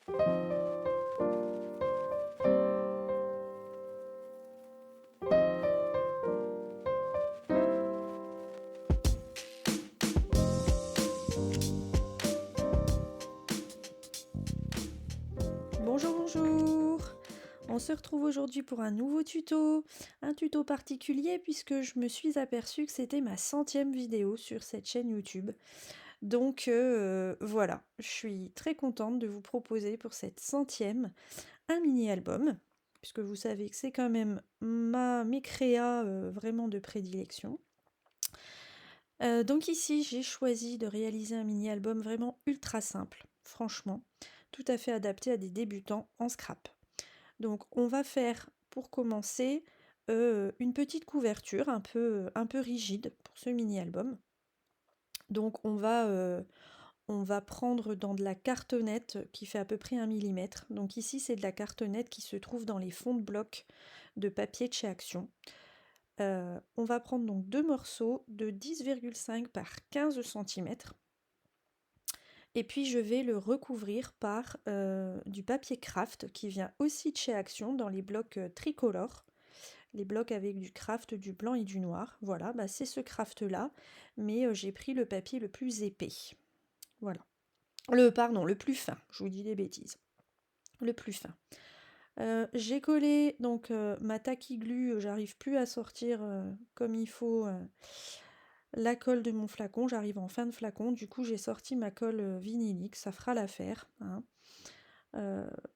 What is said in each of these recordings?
Bonjour, bonjour! On se retrouve aujourd'hui pour un nouveau tuto, un tuto particulier puisque je me suis aperçue que c'était ma 100e vidéo sur cette chaîne YouTube. Donc voilà, je suis très contente de vous proposer pour cette 100e un mini-album, puisque vous savez que c'est quand même mes créas vraiment de prédilection. Donc ici, j'ai choisi de réaliser un mini-album vraiment ultra simple, franchement, tout à fait adapté à des débutants en scrap. Donc on va faire, pour commencer, une petite couverture un peu rigide pour ce mini-album. Donc on va prendre dans de la cartonnette qui fait à peu près 1 millimètre. Donc ici c'est de la cartonnette qui se trouve dans les fonds de bloc de papier de chez Action. On va prendre donc 2 morceaux de 10,5 par 15 centimètres. Et puis je vais le recouvrir par du papier craft qui vient aussi de chez Action dans les blocs tricolores. Les blocs avec du craft, du blanc et du noir. Voilà, bah c'est ce craft là, mais j'ai pris le papier le plus épais. Voilà. Le plus fin, je vous dis des bêtises. Le plus fin. J'ai collé donc ma tacky glue, j'arrive plus à sortir comme il faut la colle de mon flacon, j'arrive en fin de flacon, du coup j'ai sorti ma colle vinylique, ça fera l'affaire. Hein.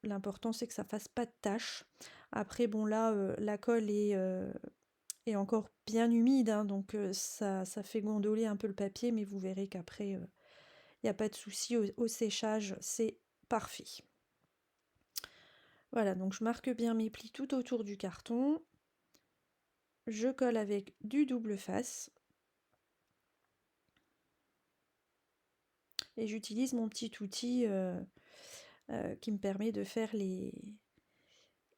L'important c'est que ça fasse pas de taches. Après bon là la colle est encore bien humide, hein, donc ça fait gondoler un peu le papier, mais vous verrez qu'après il n'y a pas de souci au séchage, c'est parfait. Voilà, donc je marque bien mes plis tout autour du carton. Je colle avec du double face. Et j'utilise mon petit outil qui me permet de faire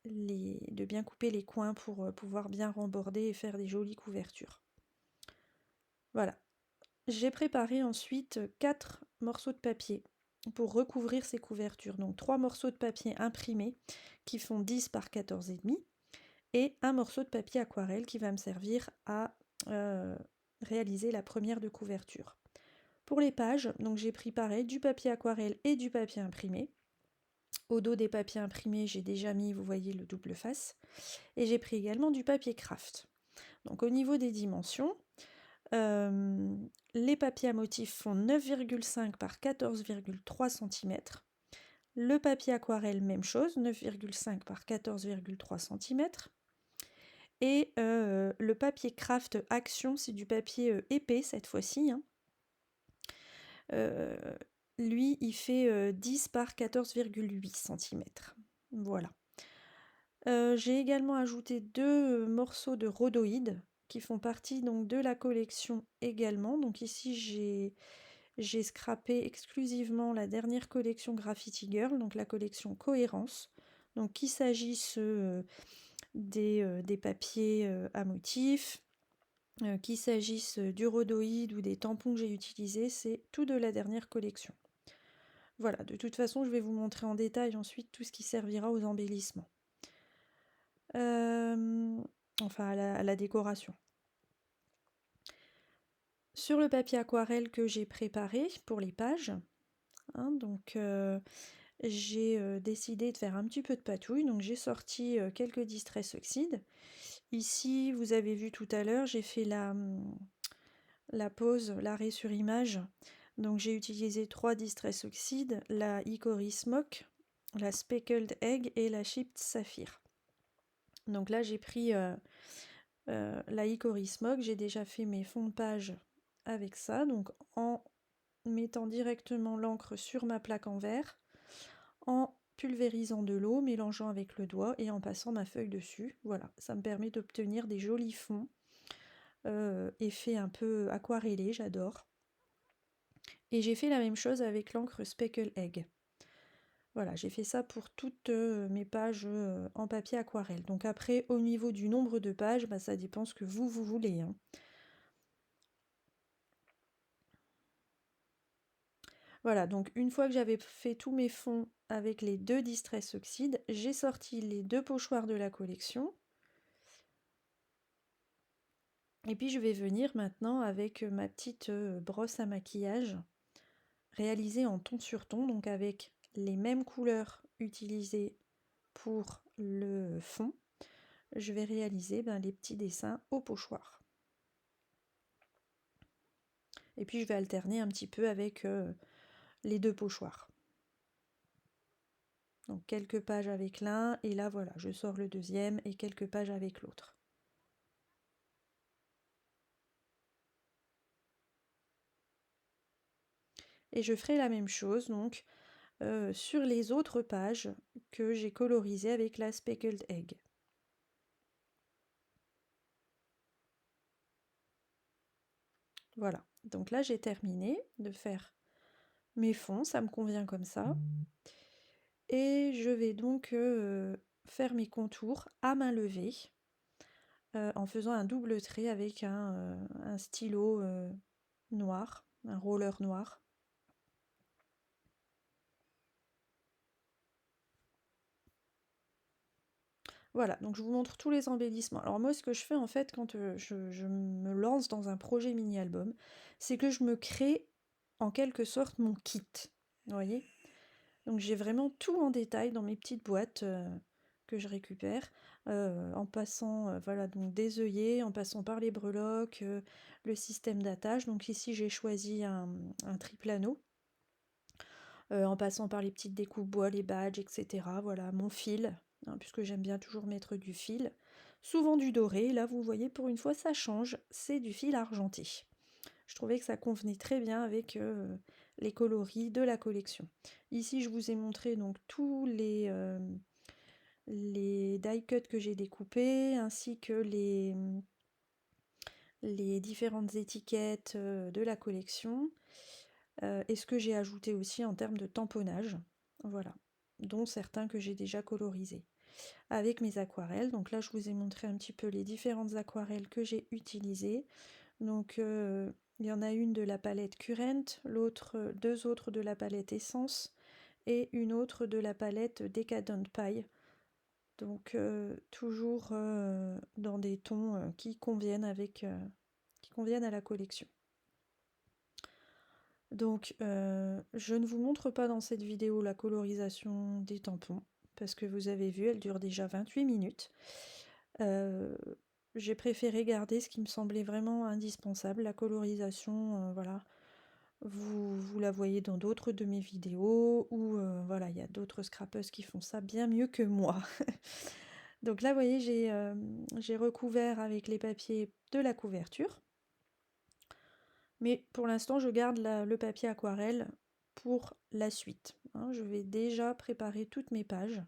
de bien couper les coins pour pouvoir bien remborder et faire des jolies couvertures. Voilà. J'ai préparé ensuite 4 morceaux de papier pour recouvrir ces couvertures. Donc 3 morceaux de papier imprimés qui font 10 par 14,5 et un morceau de papier aquarelle qui va me servir à réaliser la première de couverture. Pour les pages, donc j'ai pris pareil du papier aquarelle et du papier imprimé. Au dos des papiers imprimés, j'ai déjà mis, vous voyez, le double face. Et j'ai pris également du papier craft. Donc au niveau des dimensions, les papiers à motif font 9,5 par 14,3 cm. Le papier aquarelle, même chose, 9,5 par 14,3 cm. Et le papier craft Action, c'est du papier épais cette fois-ci. Hein. Lui, il fait 10 par 14,8 cm. Voilà. J'ai également ajouté 2 morceaux de rhodoïde qui font partie donc de la collection également. Donc ici, j'ai scrappé exclusivement la dernière collection Graffiti Girl, donc la collection Cohérence. Donc qu'il s'agisse des papiers à motifs, qu'il s'agisse du rhodoïde ou des tampons que j'ai utilisés, c'est tout de la dernière collection. Voilà, de toute façon, je vais vous montrer en détail ensuite tout ce qui servira aux embellissements. Enfin, à la décoration. Sur le papier aquarelle que j'ai préparé pour les pages, hein, donc j'ai décidé de faire un petit peu de patouille, donc j'ai sorti quelques Distress Oxide. Ici, vous avez vu tout à l'heure, j'ai fait la pose, l'arrêt sur image. Donc j'ai utilisé 3 Distress Oxide, la Hickory Smoke, la Speckled Egg et la Chipped Sapphire. Donc là j'ai pris la Hickory Smoke, j'ai déjà fait mes fonds de page avec ça, donc en mettant directement l'encre sur ma plaque en verre, en pulvérisant de l'eau, mélangeant avec le doigt et en passant ma feuille dessus. Voilà, ça me permet d'obtenir des jolis fonds, effet un peu aquarellé, j'adore. Et j'ai fait la même chose avec l'encre Speckle Egg. Voilà, j'ai fait ça pour toutes mes pages en papier aquarelle. Donc après, au niveau du nombre de pages, bah, ça dépend ce que vous voulez. Hein. Voilà, donc une fois que j'avais fait tous mes fonds avec les 2 Distress Oxide, j'ai sorti les 2 pochoirs de la collection. Et puis je vais venir maintenant avec ma petite brosse à maquillage réalisée en ton sur ton, donc avec les mêmes couleurs utilisées pour le fond. Je vais réaliser les petits dessins au pochoir. Et puis je vais alterner un petit peu avec les 2 pochoirs. Donc quelques pages avec l'un, et là voilà, je sors le deuxième et quelques pages avec l'autre. Et je ferai la même chose donc sur les autres pages que j'ai colorisées avec la Speckled Egg. Voilà, donc là j'ai terminé de faire mes fonds, ça me convient comme ça. Et je vais donc faire mes contours à main levée en faisant un double trait avec un stylo noir, un roller noir. Voilà, donc je vous montre tous les embellissements. Alors moi, ce que je fais en fait quand je me lance dans un projet mini-album, c'est que je me crée en quelque sorte mon kit. Vous voyez? Donc j'ai vraiment tout en détail dans mes petites boîtes que je récupère, en passant voilà, donc des œillets, en passant par les breloques, le système d'attache. Donc ici j'ai choisi un triple anneau, en passant par les petites découpes bois, les badges, etc. Voilà, mon fil, hein, puisque j'aime bien toujours mettre du fil. Souvent du doré, là vous voyez pour une fois ça change, c'est du fil argenté. Je trouvais que ça convenait très bien avec les coloris de la collection. Ici je vous ai montré donc tous les die cuts que j'ai découpés, ainsi que les différentes étiquettes de la collection. Et ce que j'ai ajouté aussi en termes de tamponnage, voilà, dont certains que j'ai déjà colorisés avec mes aquarelles. Donc là je vous ai montré un petit peu les différentes aquarelles que j'ai utilisées. Donc il y en a une de la palette Current, deux autres de la palette Essence et une autre de la palette Decadent Pie. Donc toujours dans des tons qui conviennent à la collection. Donc je ne vous montre pas dans cette vidéo la colorisation des tampons, parce que vous avez vu, elle dure déjà 28 minutes. J'ai préféré garder ce qui me semblait vraiment indispensable, la colorisation, voilà. Vous la voyez dans d'autres de mes vidéos, ou voilà, il y a d'autres scrappeuses qui font ça bien mieux que moi. Donc là, vous voyez, j'ai recouvert avec les papiers de la couverture. Mais pour l'instant, je garde le papier aquarelle pour la suite. Hein. Je vais déjà préparer toutes mes pages,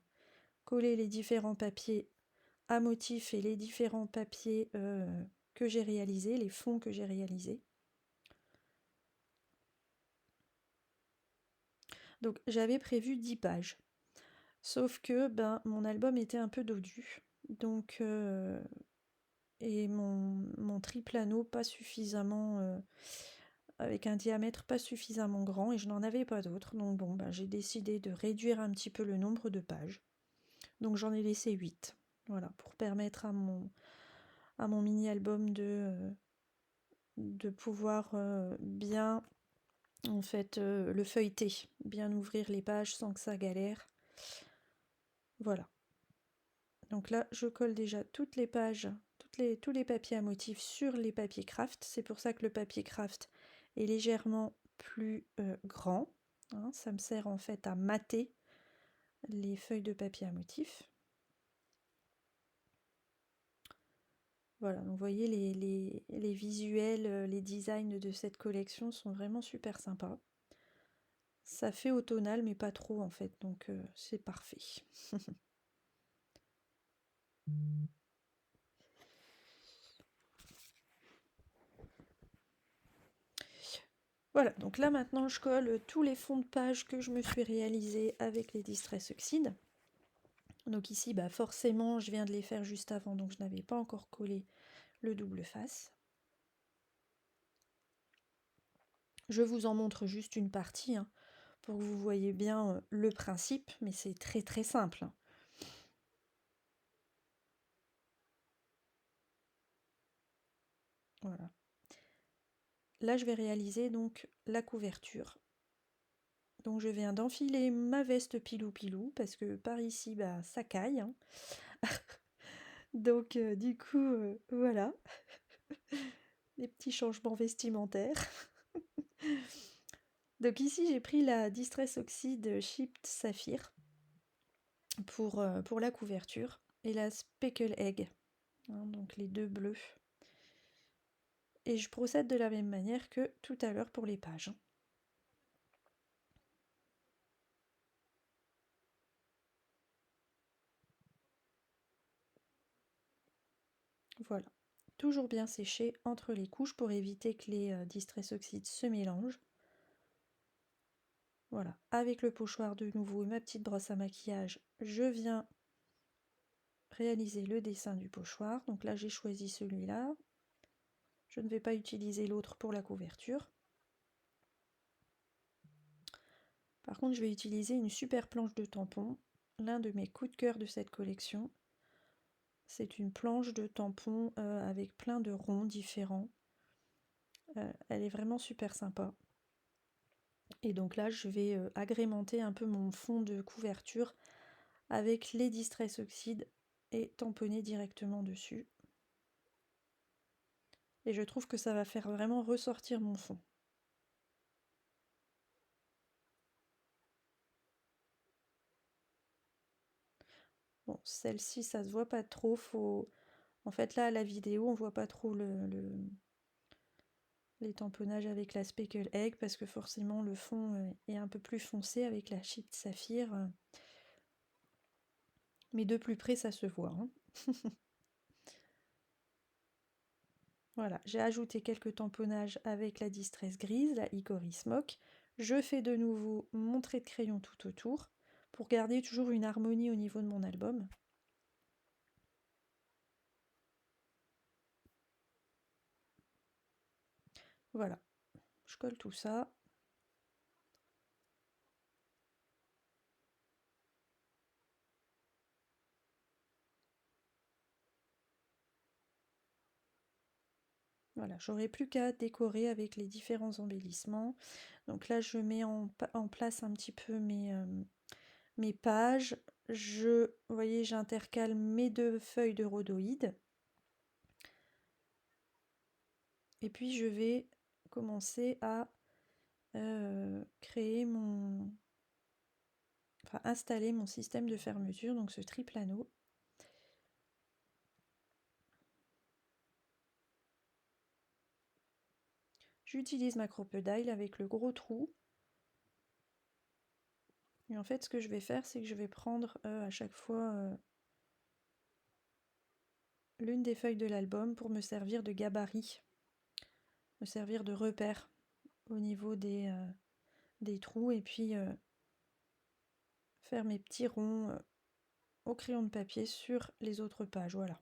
coller les différents papiers à motifs et les différents papiers que j'ai réalisés, les fonds que j'ai réalisés. Donc j'avais prévu 10 pages. Sauf que mon album était un peu dodu. Donc et mon triple anneau pas suffisamment avec un diamètre pas suffisamment grand, et je n'en avais pas d'autres. Donc bon, j'ai décidé de réduire un petit peu le nombre de pages. Donc j'en ai laissé 8. Voilà, pour permettre à mon mini-album de pouvoir bien en fait le feuilleter, bien ouvrir les pages sans que ça galère. Voilà. Donc là, je colle déjà toutes les pages, tous les papiers à motifs sur les papiers craft. C'est pour ça que le papier craft est légèrement plus grand. Hein. Ça me sert en fait à mater les feuilles de papier à motifs. Voilà, donc vous voyez les visuels, les designs de cette collection sont vraiment super sympas. Ça fait automnal mais pas trop en fait, donc c'est parfait. Voilà, donc là maintenant je colle tous les fonds de page que je me suis réalisés avec les Distress Oxide. Donc ici, forcément, je viens de les faire juste avant, donc je n'avais pas encore collé le double face. Je vous en montre juste une partie, hein. pour que vous voyez bien le principe, mais c'est très très simple. Voilà. Là, je vais réaliser donc la couverture. Donc je viens d'enfiler ma veste pilou-pilou, parce que par ici, bah, ça caille, hein. Donc du coup, voilà, des petits changements vestimentaires. Donc ici, j'ai pris la Distress Oxide Chipped Saphir pour la couverture et la Speckle Egg, hein, donc les deux bleus. Et je procède de la même manière que tout à l'heure pour les pages. Voilà, toujours bien séché entre les couches pour éviter que les Distress Oxide se mélangent. Voilà, avec le pochoir de nouveau et ma petite brosse à maquillage, je viens réaliser le dessin du pochoir. Donc là, j'ai choisi celui-là. Je ne vais pas utiliser l'autre pour la couverture. Par contre, je vais utiliser une super planche de tampons, l'un de mes coups de cœur de cette collection. C'est une planche de tampons avec plein de ronds différents. Elle est vraiment super sympa. Et donc là, je vais agrémenter un peu mon fond de couverture avec les Distress Oxide et tamponner directement dessus. Et je trouve que ça va faire vraiment ressortir mon fond. Bon, celle-ci, ça se voit pas trop. En fait, là, à la vidéo, on voit pas trop les tamponnages avec la Speckle Egg parce que forcément, le fond est un peu plus foncé avec la Chipped Saphir. Mais de plus près, ça se voit, hein. Voilà, j'ai ajouté quelques tamponnages avec la Distress Grise, la Hickory Smoke. Je fais de nouveau mon trait de crayon tout autour pour garder toujours une harmonie au niveau de mon album. Voilà, je colle tout ça. Voilà, j'aurai plus qu'à décorer avec les différents embellissements. Donc là, je mets en place un petit peu mes pages. Vous voyez, j'intercale mes deux feuilles de rhodoïde. Et puis, je vais commencer à créer installer mon système de fermeture, donc ce triple anneau. J'utilise ma crocodile avec le gros trou. Et en fait, ce que je vais faire, c'est que je vais prendre à chaque fois l'une des feuilles de l'album pour me servir de gabarit, me servir de repère au niveau des trous, et puis faire mes petits ronds au crayon de papier sur les autres pages. Voilà.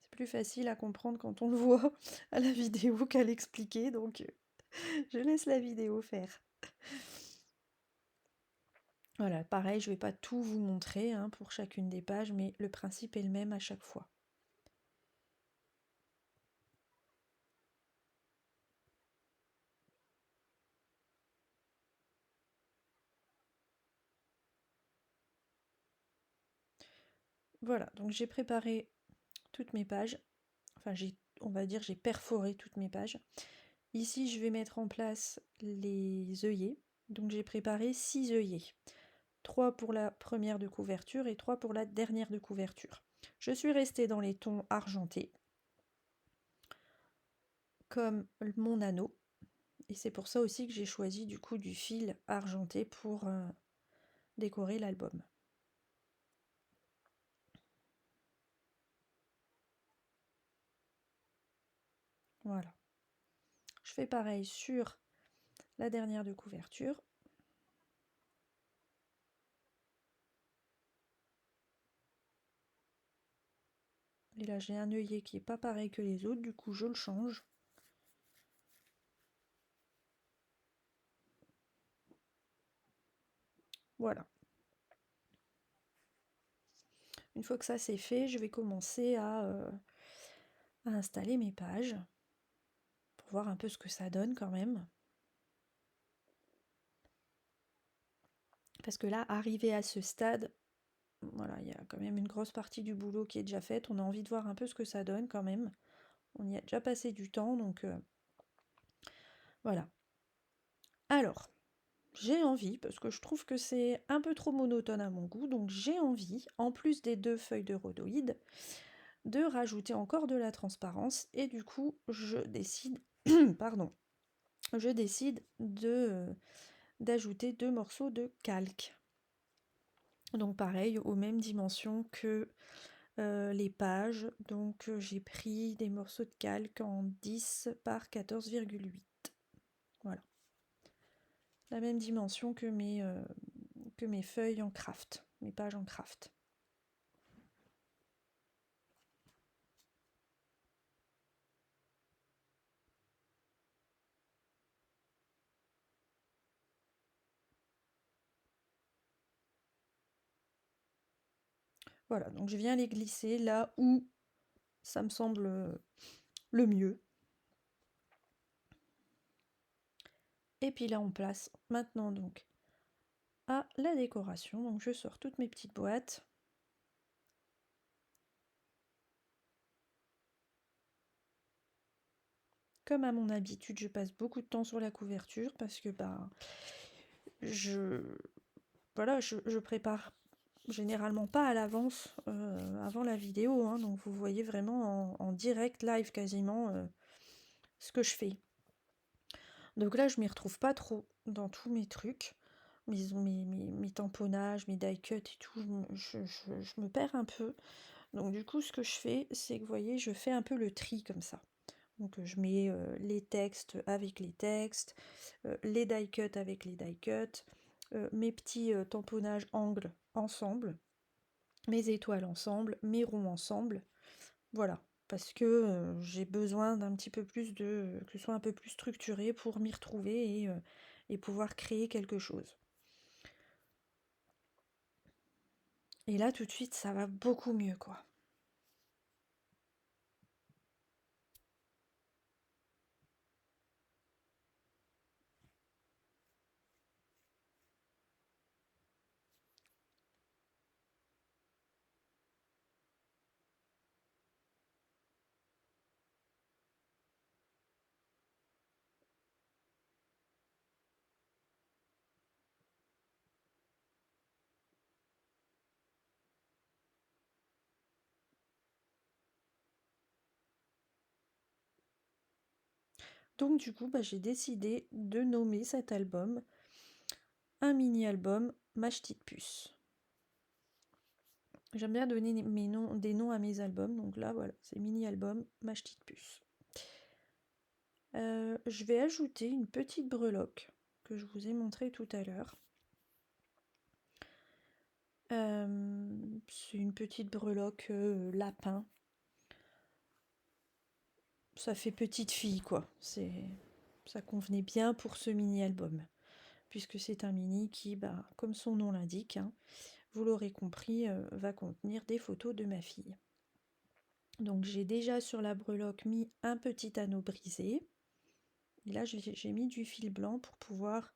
C'est plus facile à comprendre quand on le voit à la vidéo qu'à l'expliquer, donc je laisse la vidéo faire. Voilà, pareil, je ne vais pas tout vous montrer hein, pour chacune des pages, mais le principe est le même à chaque fois. Voilà, donc j'ai préparé toutes mes pages. Enfin, on va dire, j'ai perforé toutes mes pages. Ici, je vais mettre en place les œillets. Donc j'ai préparé 6 œillets. 3 pour la première de couverture et 3 pour la dernière de couverture. Je suis restée dans les tons argentés, comme mon anneau. Et c'est pour ça aussi que j'ai choisi du coup du fil argenté pour décorer l'album. Voilà. Je fais pareil sur la dernière de couverture. Et là j'ai un œillet qui est pas pareil que les autres, du coup je le change. Voilà. Une fois que ça c'est fait, je vais commencer à installer mes pages pour voir un peu ce que ça donne quand même. Parce que là, arrivé à ce stade, voilà, il y a quand même une grosse partie du boulot qui est déjà faite. On a envie de voir un peu ce que ça donne quand même. On y a déjà passé du temps, donc voilà. Alors, j'ai envie, parce que je trouve que c'est un peu trop monotone à mon goût, donc j'ai envie, en plus des 2 feuilles de rhodoïde, de rajouter encore de la transparence, et du coup, je décide, pardon, je décide d'ajouter 2 morceaux de calque. Donc pareil, aux mêmes dimensions que les pages, donc j'ai pris des morceaux de calque en 10 par 14,8. Voilà. La même dimension que mes feuilles en craft, mes pages en craft. Voilà, donc je viens les glisser là où ça me semble le mieux. Et puis là on place maintenant donc à la décoration. Donc je sors toutes mes petites boîtes. Comme à mon habitude, je passe beaucoup de temps sur la couverture parce que je voilà, je prépare généralement pas à l'avance avant la vidéo, hein, donc vous voyez vraiment en direct live quasiment ce que je fais. Donc là je m'y retrouve pas trop dans tous mes trucs, mes tamponnages, mes die cut et tout, je me perds un peu. Donc du coup ce que je fais, c'est que vous voyez, je fais un peu le tri comme ça. Donc je mets les textes avec les textes, les die cut avec les die cut, mes petits tamponnages angles ensemble, mes étoiles ensemble, mes ronds ensemble. Voilà, parce que j'ai besoin d'un petit peu plus que ce soit un peu plus structuré pour m'y retrouver et pouvoir créer quelque chose. Et là tout de suite ça va beaucoup mieux quoi. Donc du coup j'ai décidé de nommer cet album un mini-album Ma Ch'tite Puce. J'aime bien donner des noms à mes albums, donc là voilà, c'est mini-album Ma Ch'tite Puce. Je vais ajouter une petite breloque que je vous ai montré tout à l'heure. C'est une petite breloque lapin. Ça fait petite fille quoi, ça convenait bien pour ce mini-album. Puisque c'est un mini qui, comme son nom l'indique, hein, vous l'aurez compris, va contenir des photos de ma fille. Donc j'ai déjà sur la breloque mis un petit anneau brisé. Et là j'ai mis du fil blanc pour pouvoir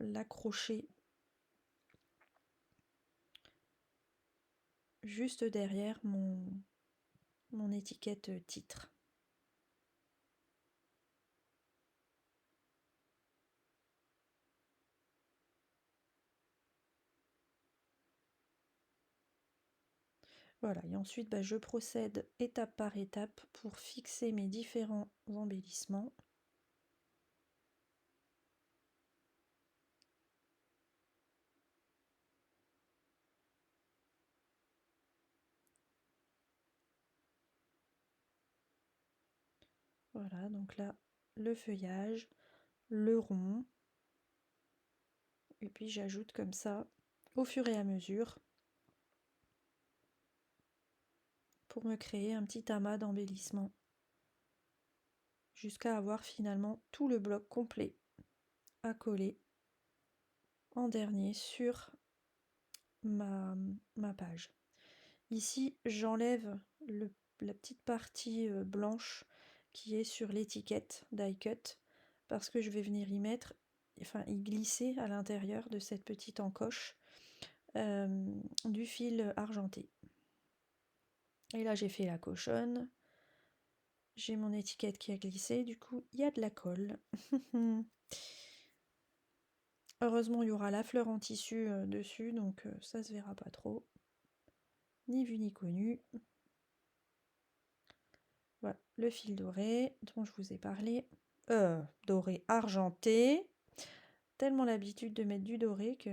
l'accrocher juste derrière mon étiquette titre. Voilà, et ensuite je procède étape par étape pour fixer mes différents embellissements. Voilà, donc là, le feuillage, le rond, et puis j'ajoute comme ça au fur et à mesure pour me créer un petit amas d'embellissement jusqu'à avoir finalement tout le bloc complet à coller en dernier sur ma page. Ici, j'enlève la petite partie blanche qui est sur l'étiquette die cut parce que je vais venir y mettre, enfin y glisser à l'intérieur de cette petite encoche du fil argenté. Et là, j'ai fait la cochonne. J'ai mon étiquette qui a glissé, du coup, il y a de la colle. Heureusement, il y aura la fleur en tissu dessus, donc ça se verra pas trop. Ni vu ni connu. Voilà, le fil doré dont je vous ai parlé. Doré argenté. Tellement l'habitude de mettre du doré que...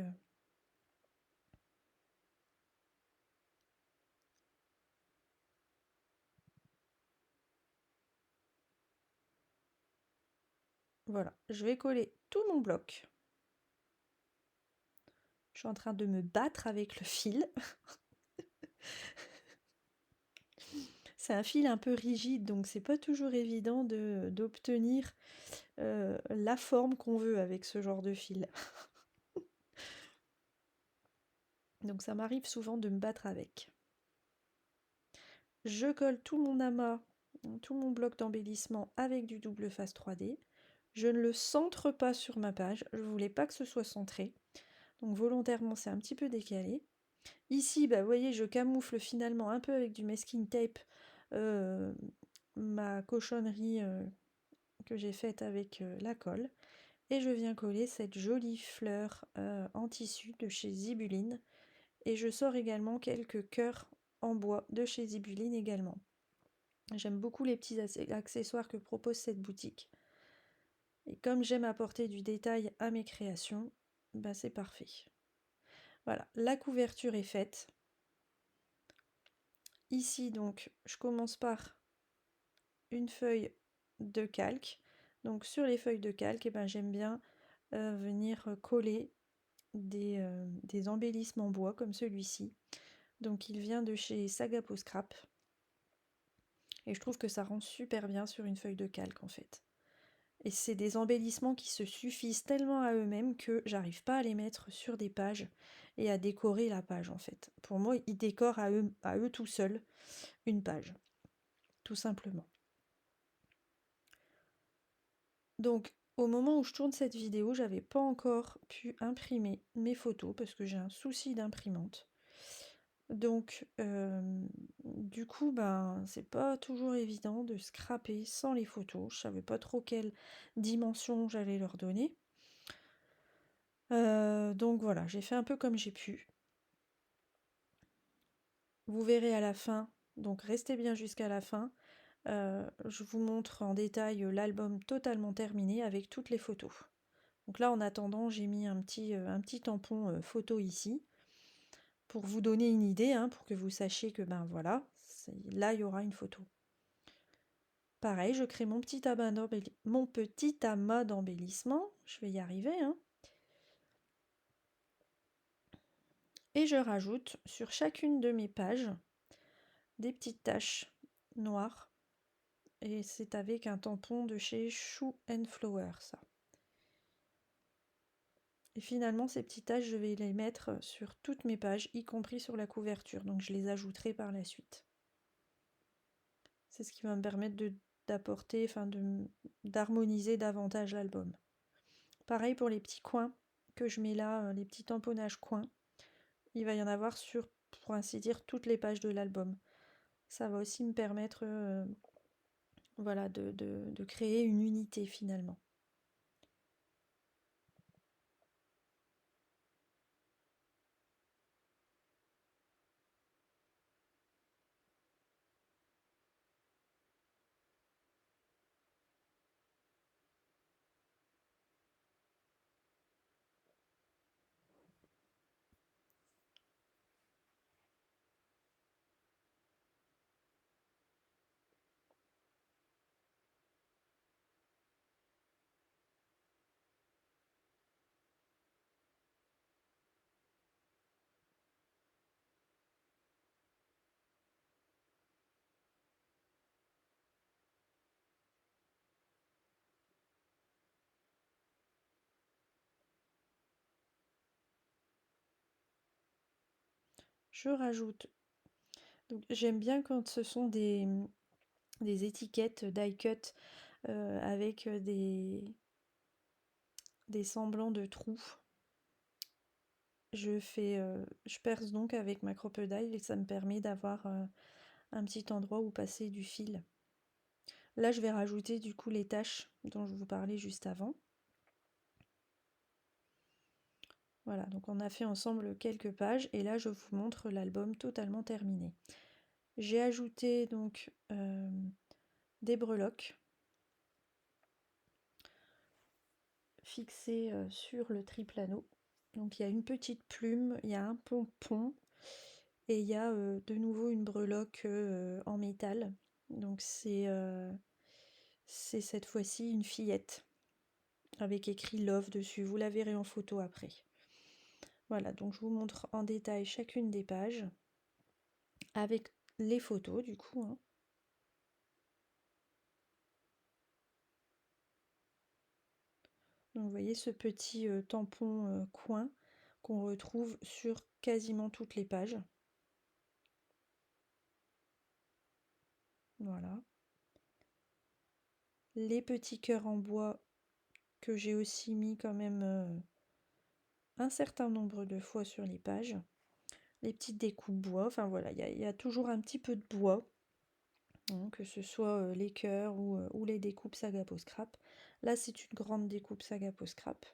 Voilà, je vais coller tout mon bloc. Je suis en train de me battre avec le fil. C'est un fil un peu rigide, donc c'est pas toujours évident d'obtenir la forme qu'on veut avec ce genre de fil. Donc ça m'arrive souvent de me battre avec. Je colle tout mon amas, tout mon bloc d'embellissement avec du double face 3D. Je ne le centre pas sur ma page, je voulais pas que ce soit centré. Donc volontairement c'est un petit peu décalé. Ici, bah, vous voyez, je camoufle finalement un peu avec du masking tape ma cochonnerie que j'ai faite avec la colle. Et je viens coller cette jolie fleur en tissu de chez Zibuline. Et je sors également quelques cœurs en bois de chez Zibuline également. J'aime beaucoup les petits accessoires que propose cette boutique. Et comme j'aime apporter du détail à mes créations, bah c'est parfait. Voilà, la couverture est faite. Ici donc, je commence par une feuille de calque. Donc sur les feuilles de calque, ben, j'aime bien venir coller des embellissements bois comme celui-ci. Donc il vient de chez Sagapo Scrap. Et je trouve que ça rend super bien sur une feuille de calque en fait. Et c'est des embellissements qui se suffisent tellement à eux-mêmes que j'arrive pas à les mettre sur des pages et à décorer la page en fait. Pour moi, ils décorent à eux tout seuls une page, tout simplement. Donc au moment où je tourne cette vidéo, j'avais pas encore pu imprimer mes photos parce que j'ai un souci d'imprimante. Donc du coup, ben c'est pas toujours évident de scraper sans les photos. Je savais pas trop quelle dimension j'allais leur donner. Donc voilà, j'ai fait un peu comme j'ai pu. Vous verrez à la fin, donc restez bien jusqu'à la fin. Je vous montre en détail l'album totalement terminé avec toutes les photos. Donc là, en attendant, j'ai mis un petit tampon photo ici pour vous donner une idée, hein, pour que vous sachiez que ben voilà, là il y aura une photo. Pareil, je crée mon petit amas d'embellissement. Je vais y arriver, hein. Et je rajoute sur chacune de mes pages des petites taches noires. Et c'est avec un tampon de chez Shoe and Flower, ça. Et finalement, ces petites taches, je vais les mettre sur toutes mes pages, y compris sur la couverture. Donc je les ajouterai par la suite. C'est ce qui va me permettre d'apporter, enfin d'harmoniser davantage l'album. Pareil pour les petits coins que je mets là, les petits tamponnages coins. Il va y en avoir sur, pour ainsi dire, toutes les pages de l'album. Ça va aussi me permettre voilà, de créer une unité finalement. je rajoute. Donc j'aime bien quand ce sont des étiquettes die cut avec des semblants de trous. Je perce donc avec ma crocodile et ça me permet d'avoir un petit endroit où passer du fil. Là, je vais rajouter du coup les taches dont je vous parlais juste avant. Voilà, donc on a fait ensemble quelques pages et là je vous montre l'album totalement terminé. J'ai ajouté donc des breloques fixées sur le triple anneau. Donc il y a une petite plume, il y a un pompon et il y a de nouveau une breloque en métal. Donc c'est cette fois-ci une fillette avec écrit Love dessus. Vous la verrez en photo après. Voilà, donc je vous montre en détail chacune des pages avec les photos du coup. Hein. Donc vous voyez ce petit tampon coin qu'on retrouve sur quasiment toutes les pages. Voilà. Les petits cœurs en bois que j'ai aussi mis quand même un certain nombre de fois sur les pages. Les petites découpes bois, enfin voilà, il y a toujours un petit peu de bois, hein, que ce soit les cœurs ou les découpes Sagapo Scrap. Là c'est une grande découpe Sagapo Scrap.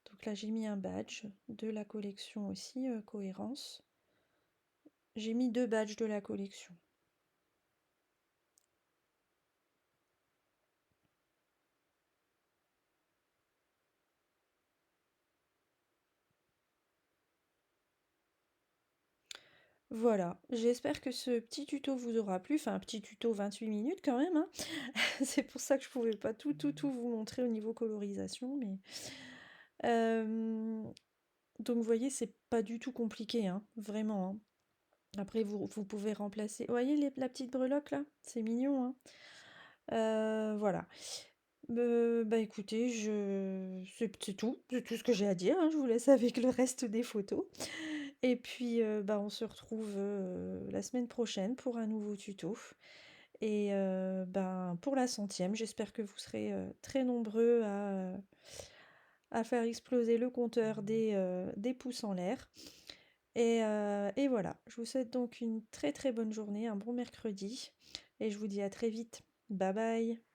Donc là j'ai mis un badge de la collection aussi, Cohérence. J'ai mis 2 badges de la collection. Voilà, j'espère que ce petit tuto vous aura plu, enfin un petit tuto 28 minutes quand même, hein. C'est pour ça que je pouvais pas tout vous montrer au niveau colorisation, mais... Donc vous voyez, c'est pas du tout compliqué, hein, vraiment. Hein. Après, vous pouvez remplacer... Vous voyez la petite breloque là? C'est mignon, hein. Voilà. Bah écoutez, c'est tout, c'est tout ce que j'ai à dire, hein. Je vous laisse avec le reste des photos. Et puis, bah, on se retrouve la semaine prochaine pour un nouveau tuto. Et ben, pour la 100e, j'espère que vous serez très nombreux à faire exploser le compteur des pouces en l'air. Et voilà, je vous souhaite donc une très très bonne journée, un bon mercredi. Et je vous dis à très vite. Bye bye!